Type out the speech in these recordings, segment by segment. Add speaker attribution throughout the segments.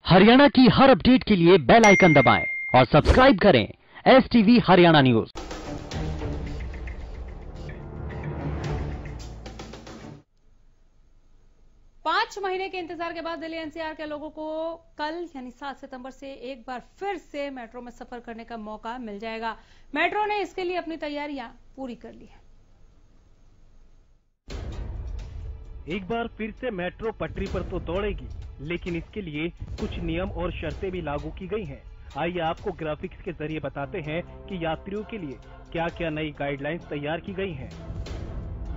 Speaker 1: हरियाणा की हर अपडेट के लिए बेल आइकन दबाएं और सब्सक्राइब करें STV हरियाणा न्यूज।
Speaker 2: 5 महीने के इंतजार के बाद दिल्ली NCR के लोगों को कल यानी 7 सितंबर से एक बार फिर से मेट्रो में सफर करने का मौका मिल जाएगा। मेट्रो ने इसके लिए अपनी तैयारियां पूरी कर ली है।
Speaker 3: एक बार फिर से मेट्रो पटरी पर तो दौड़ेगी, लेकिन इसके लिए कुछ नियम और शर्तें भी लागू की गई हैं। आइए आपको ग्राफिक्स के जरिए बताते हैं कि यात्रियों के लिए क्या क्या नई गाइडलाइंस तैयार की गई हैं।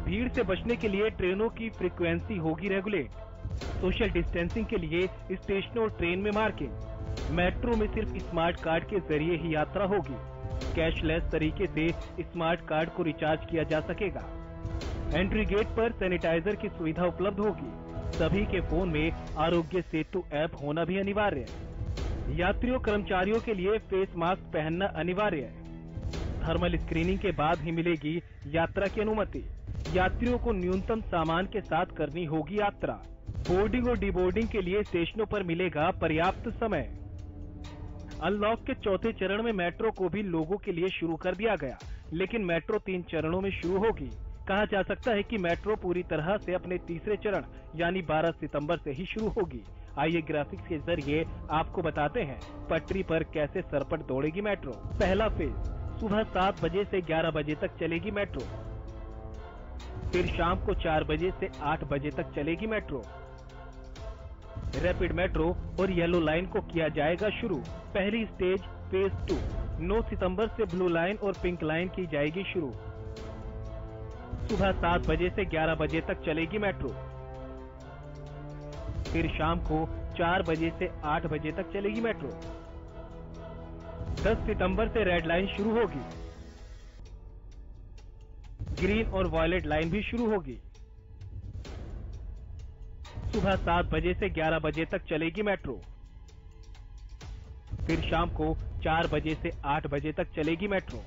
Speaker 3: भीड़ से बचने के लिए ट्रेनों की फ्रीक्वेंसी होगी रेगुलेट। सोशल डिस्टेंसिंग के लिए स्टेशनों और ट्रेन में मार्किंग। मेट्रो में सिर्फ स्मार्ट कार्ड के जरिए ही यात्रा होगी। कैशलेस तरीके से स्मार्ट कार्ड को रिचार्ज किया जा सकेगा। एंट्री गेट पर सैनिटाइजर की सुविधा उपलब्ध होगी। सभी के फोन में आरोग्य सेतु ऐप होना भी अनिवार्य है। यात्रियों कर्मचारियों के लिए फेस मास्क पहनना अनिवार्य है। थर्मल स्क्रीनिंग के बाद ही मिलेगी यात्रा की अनुमति। यात्रियों को न्यूनतम सामान के साथ करनी होगी यात्रा। बोर्डिंग और डिबोर्डिंग के लिए स्टेशनों पर मिलेगा पर्याप्त समय। अनलॉक के चौथे चरण में मेट्रो को भी लोगों के लिए शुरू कर दिया गया, लेकिन मेट्रो 3 चरणों में शुरू होगी। कहा जा सकता है कि मेट्रो पूरी तरह से अपने तीसरे चरण यानी 12 सितंबर से ही शुरू होगी। आइए ग्राफिक्स के जरिए आपको बताते हैं पटरी पर कैसे सरपट दौड़ेगी मेट्रो। पहला फेज, सुबह 7 बजे से 11 बजे तक चलेगी मेट्रो। फिर शाम को 4 बजे से 8 बजे तक चलेगी मेट्रो। रैपिड मेट्रो और येलो लाइन को किया जाएगा शुरू। पहली स्टेज फेज 2 9 सितंबर से ब्लू लाइन और पिंक लाइन की जाएगी शुरू। सुबह 7 बजे से 11 बजे तक चलेगी मेट्रो। फिर शाम को 4 बजे से 8 बजे तक चलेगी मेट्रो। 10 सितंबर से रेड लाइन शुरू होगी। ग्रीन और वॉयलेट लाइन भी शुरू होगी। सुबह 7 बजे से 11 बजे तक चलेगी मेट्रो। फिर शाम को 4 बजे से 8 बजे तक चलेगी मेट्रो।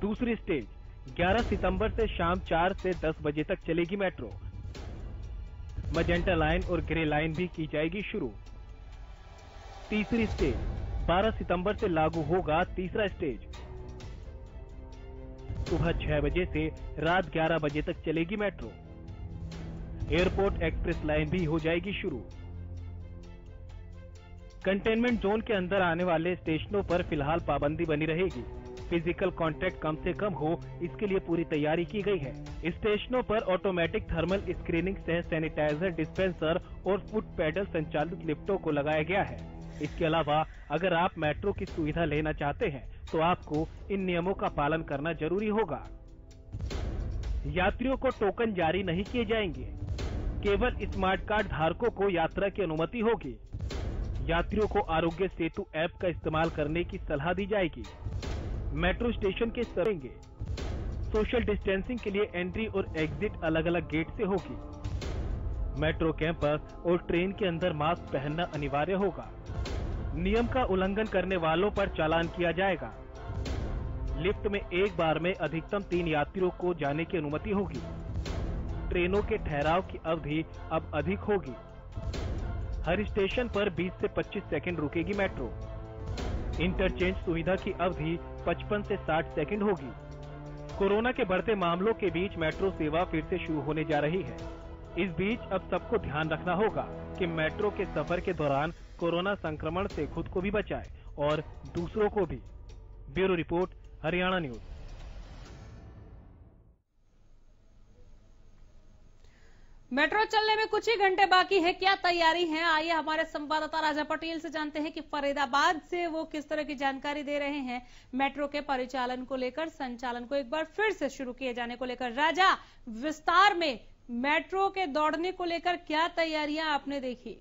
Speaker 3: दूसरी स्टेज 11 सितंबर से शाम 4 से 10 बजे तक चलेगी मेट्रो। मजेंटा लाइन और ग्रे लाइन भी की जाएगी शुरू। तीसरी स्टेज 12 सितंबर से लागू होगा तीसरा स्टेज। सुबह 6 बजे से रात 11 बजे तक चलेगी मेट्रो। एयरपोर्ट एक्सप्रेस लाइन भी हो जाएगी शुरू। कंटेनमेंट जोन के अंदर आने वाले स्टेशनों पर फिलहाल पाबंदी बनी रहेगी। फिजिकल कांटेक्ट कम से कम हो, इसके लिए पूरी तैयारी की गई है। स्टेशनों पर ऑटोमेटिक थर्मल स्क्रीनिंग सह सैनिटाइजर डिस्पेंसर और फुट पैडल संचालित लिफ्टों को लगाया गया है। इसके अलावा अगर आप मेट्रो की सुविधा लेना चाहते हैं तो आपको इन नियमों का पालन करना जरूरी होगा। यात्रियों को टोकन जारी नहीं किए जाएंगे। केवल स्मार्ट कार्ड धारकों को यात्रा की अनुमति होगी। यात्रियों को आरोग्य सेतु ऐप का इस्तेमाल करने की सलाह दी जाएगी। मेट्रो स्टेशन के सरेंगे। सोशल डिस्टेंसिंग के लिए एंट्री और एग्जिट अलग अलग गेट से होगी। मेट्रो कैंपस और ट्रेन के अंदर मास्क पहनना अनिवार्य होगा। नियम का उल्लंघन करने वालों पर चालान किया जाएगा। लिफ्ट में एक बार में अधिकतम 3 यात्रियों को जाने की अनुमति होगी। ट्रेनों के ठहराव की अवधि अब अधिक होगी। हर स्टेशन पर 20 से 25 सेकंड रुकेगी मेट्रो। इंटरचेंज सुविधा की अवधि 55 से 60 सेकंड होगी। कोरोना के बढ़ते मामलों के बीच मेट्रो सेवा फिर से शुरू होने जा रही है। इस बीच अब सबको ध्यान रखना होगा कि मेट्रो के सफर के दौरान कोरोना संक्रमण से खुद को भी बचाए और दूसरों को भी। Bureau report, Haryana news.
Speaker 2: Metro चलने में कुछ ही घंटे बाकी है, क्या तैयारी है? आइए हमारे संवाददाता राजा पटेल से जानते हैं कि फरीदाबाद से वो किस तरह की जानकारी दे रहे हैं मेट्रो के परिचालन को लेकर, संचालन को एक बार फिर से शुरू किए जाने को लेकर। राजा, विस्तार में मेट्रो के दौड़ने को लेकर क्या तैयारियां आपने देखी?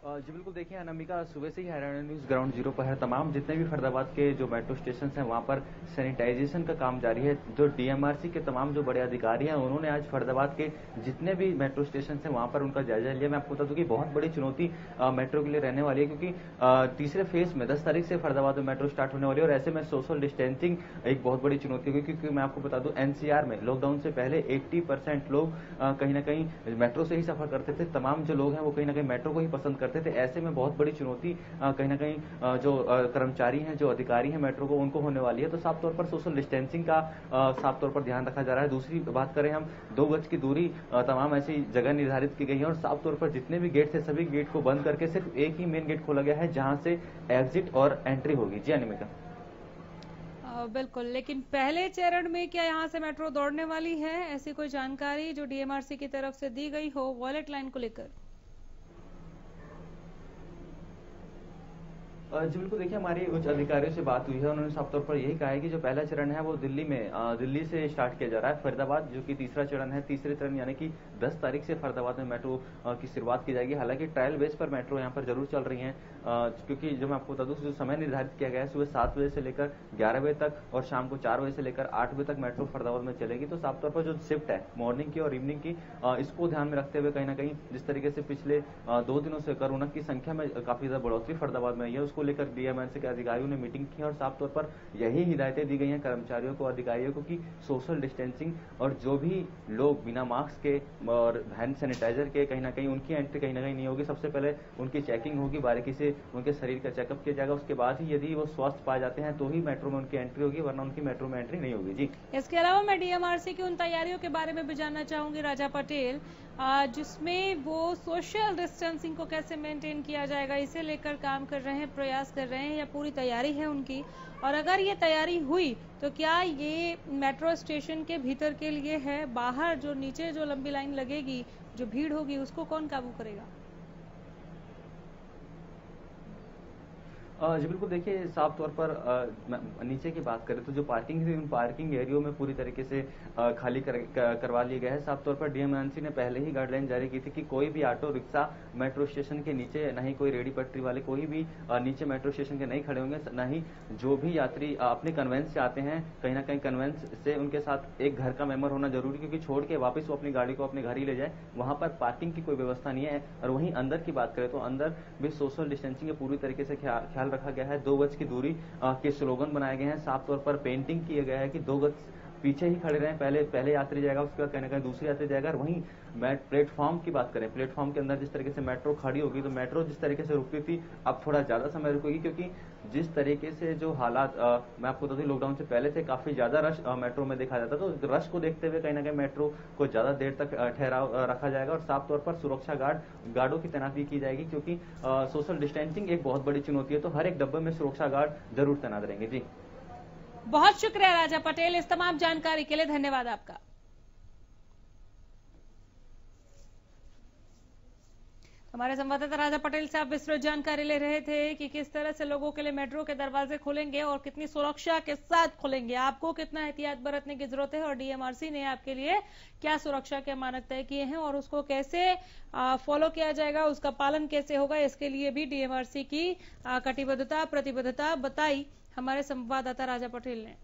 Speaker 4: जी बिल्कुल, देखिए अनामिका, सुबह से ही हरियाणा न्यूज़ ग्राउंड जीरो पर है। तमाम जितने भी फरीदाबाद के जो मेट्रो स्टेशन हैं वहाँ पर सैनिटाइजेशन का काम जारी है। जो डीएमआरसी के तमाम जो बड़े अधिकारी हैं उन्होंने आज फरीदाबाद के जितने भी मेट्रो स्टेशन हैं वहाँ पर उनका जायजा लिया। मैं आपको बता दूं कि बहुत बड़ी चुनौती मेट्रो के लिए रहने वाली है, क्योंकि तीसरे फेज में 10 तारीख से फरीदाबाद में मेट्रो स्टार्ट होने वाली है और ऐसे में सोशल डिस्टेंसिंग एक बहुत बड़ी चुनौती होगी। क्योंकि मैं आपको बता दूं एनसीआर में लॉकडाउन से पहले 80% लोग कहीं ना कहीं मेट्रो से ही सफर करते थे। तमाम जो लोग हैं वो कहीं ना कहीं मेट्रो को ही पसंद करते थे। ऐसे में बहुत बड़ी चुनौती कहीं ना कहीं जो कर्मचारी हैं, जो अधिकारी हैं मेट्रो को, उनको होने वाली है। तो साफ तौर पर सोशल डिस्टेंसिंग का साफ तौर पर ध्यान रखा जा रहा है। दूसरी बात करें हम, 2 गज की दूरी, तमाम ऐसी जगह निर्धारित की गई है और साफ तौर पर जितने भी गेट थे सभी गेट को बंद करके सिर्फ एक ही मेन गेट खोला गया है जहां से एग्जिट और एंट्री होगी। जी अनिमिका।
Speaker 2: बिल्कुल, लेकिन पहले चरण में क्या यहाँ से मेट्रो दौड़ने वाली है? ऐसी कोई जानकारी जो डीएमआरसी की तरफ से दी गई हो वॉलेट लाइन को लेकर?
Speaker 4: जी बिल्कुल, देखिए हमारी उच्च अधिकारियों से बात हुई है, उन्होंने साफ तौर पर यही कहा है कि जो पहला चरण है वो दिल्ली से स्टार्ट किया जा रहा है। फरीदाबाद जो कि तीसरा चरण है, तीसरे चरण यानी कि 10 तारीख से फरीदाबाद में मेट्रो की शुरुआत की जाएगी। हालांकि ट्रायल बेस पर मेट्रो यहाँ पर जरूर चल रही है, क्योंकि जो मैं आपको बता दूं जो समय निर्धारित किया गया है सुबह 7 बजे से लेकर 11 बजे तक और शाम को 4 बजे से लेकर 8 बजे तक मेट्रो फरीदाबाद में चलेगी। तो साफ तौर पर जो शिफ्ट है मॉर्निंग की और इवनिंग की, इसको ध्यान में रखते हुए कहीं ना कहीं जिस तरीके से पिछले 2 दिनों से कोरोना की संख्या में काफी ज्यादा बढ़ोतरी फरीदाबाद में आई है, उसको लेकर डीएमआरसी के अधिकारियों ने मीटिंग की और साफ तौर पर यही हिदायतें दी गई हैं कर्मचारियों को, अधिकारियों को कि सोशल डिस्टेंसिंग और जो भी लोग बिना मास्क के और हैंड सैनिटाइजर के कहीं ना कहीं उनकी एंट्री कहीं ना कहीं नहीं होगी। सबसे पहले उनकी चेकिंग होगी, बारीकी से उनके शरीर का चेकअप किया जाएगा, उसके बाद ही यदि वो स्वस्थ पाए जाते हैं तो ही मेट्रो में उनकी एंट्री होगी, वरना उनकी मेट्रो में एंट्री नहीं होगी। जी,
Speaker 2: इसके अलावा मैं डीएमआरसी की उन तैयारियों के बारे में भी जानना चाहूंगी राजा पटेल, जिसमें वो सोशल डिस्टेंसिंग को कैसे मेंटेन किया जाएगा इसे लेकर काम कर रहे हैं, प्रयास कर रहे हैं या पूरी तैयारी है उनकी? और अगर ये तैयारी हुई तो क्या ये मेट्रो स्टेशन के भीतर के लिए है, बाहर जो नीचे जो लंबी लाइन लगेगी, जो भीड़ होगी, उसको कौन काबू करेगा?
Speaker 4: जी बिल्कुल, देखिए साफ तौर पर नीचे की बात करें तो जो पार्किंग थी उन पार्किंग एरियो में पूरी तरीके से खाली करवा लिया गया है। साफ तौर पर डीएमआरसी ने पहले ही गाइडलाइन जारी की थी कि कोई भी ऑटो रिक्शा मेट्रो स्टेशन के नीचे, न ही कोई रेडी पटरी वाले कोई भी नीचे मेट्रो स्टेशन के नहीं खड़े होंगे, न ही जो भी यात्री अपने कन्वेंस से आते हैं, कहीं ना कहीं कन्वेंस से उनके साथ एक घर का मेंबर होना जरूरी, क्योंकि छोड़ के वापस वो अपनी गाड़ी को अपने घर ही ले जाए, वहां पर पार्किंग की कोई व्यवस्था नहीं है। और वहीं अंदर की बात करें तो अंदर भी सोशल डिस्टेंसिंग का पूरी तरीके से ख्याल रखा गया है। 2 गज की दूरी के स्लोगन बनाए गए हैं, साफ तौर पर पेंटिंग किया गया है कि 2 गज पीछे ही खड़े रहें, पहले यात्री जाएगा, उसके बाद कहीं ना कहीं दूसरी यात्री जाएगा। और वहीं प्लेटफॉर्म की बात करें, प्लेटफॉर्म के अंदर जिस तरीके से मेट्रो खड़ी होगी तो मेट्रो जिस तरीके से रुकती थी अब थोड़ा ज्यादा समय रुकेगी, क्योंकि जिस तरीके से जो हालात मैं आपको बता दूं लॉकडाउन से पहले से काफी ज्यादा रश मेट्रो में देखा जाता, तो रश को देखते हुए कहीं ना कहीं मेट्रो को ज्यादा देर तक ठहराव रखा जाएगा और साफ तौर पर सुरक्षा गार्डों की तैनाती की जाएगी, क्योंकि सोशल डिस्टेंसिंग एक बहुत बड़ी चुनौती है। तो हर एक डब्बे में सुरक्षा गार्ड जरूर तैनात रहेंगे। जी,
Speaker 2: बहुत शुक्रिया राजा पटेल, इस तमाम जानकारी के लिए धन्यवाद आपका। हमारे संवाददाता राजा पटेल से आप विस्तृत जानकारी ले रहे थे कि किस तरह से लोगों के लिए मेट्रो के दरवाजे खुलेंगे और कितनी सुरक्षा के साथ खुलेंगे, आपको कितना एहतियात बरतने की जरूरत है और डीएमआरसी ने आपके लिए क्या सुरक्षा के मानक तय किए हैं और उसको कैसे फॉलो किया जाएगा, उसका पालन कैसे होगा, इसके लिए भी डीएमआरसी की कटिबद्धता, प्रतिबद्धता बताई हमारे संवाददाता राजा पटेल ने।